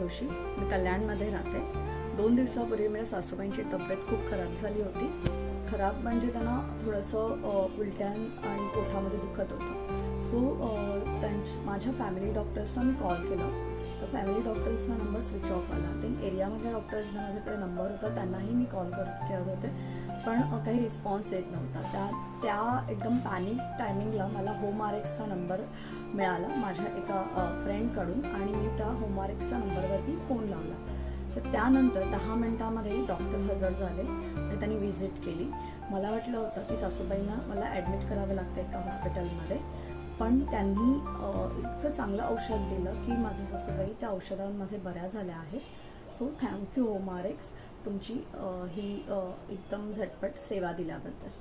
जोशी, मी कल्याणमध्ये राहते। 2 दिवसापूर्वी माझ्या सासूबाईंची तब्येत खूप खराब झाली होती। खराब म्हणजे त्यांना थोडंसं उलट्या आणि पोटामध्ये दुखत होतं। सो माझ्या फॅमिली डॉक्टर्सना मी कॉल केला, तर फॅमिली डॉक्टर्सचा नंबर स्विच ऑफ आला। ते एरियामधल्या डॉक्टर्सना माझ्याकडे नंबर होता, त्यांनाही मी कॉल करत होते, पण काही रिस्पॉन्स येत नव्हता। त्या एकदम पॅनिक टायमिंगला मला होमआरएक्सचा नंबर मिळाला माझ्या एका फ्रेंडकडून आणि मी त्या होमआरएक्सच्या नंबरवरती फोन लावला। तर त्यानंतर 10 मिनिटांमध्ये डॉक्टर हजर झाले आणि त्यांनी व्हिजिट केली। मला वाटलं होतं की सासूबाईंना मला ॲडमिट करावं लागतं एका हॉस्पिटलमध्ये, पण त्यांनी इतकं चांगलं औषध दिलं की माझ्या सासूबाई त्या औषधांमध्ये बऱ्या झाल्या आहेत। सो थँक्यू होमआरएक्स, तुमची ही एकदम झटपट सेवा दिल्याबद्दल।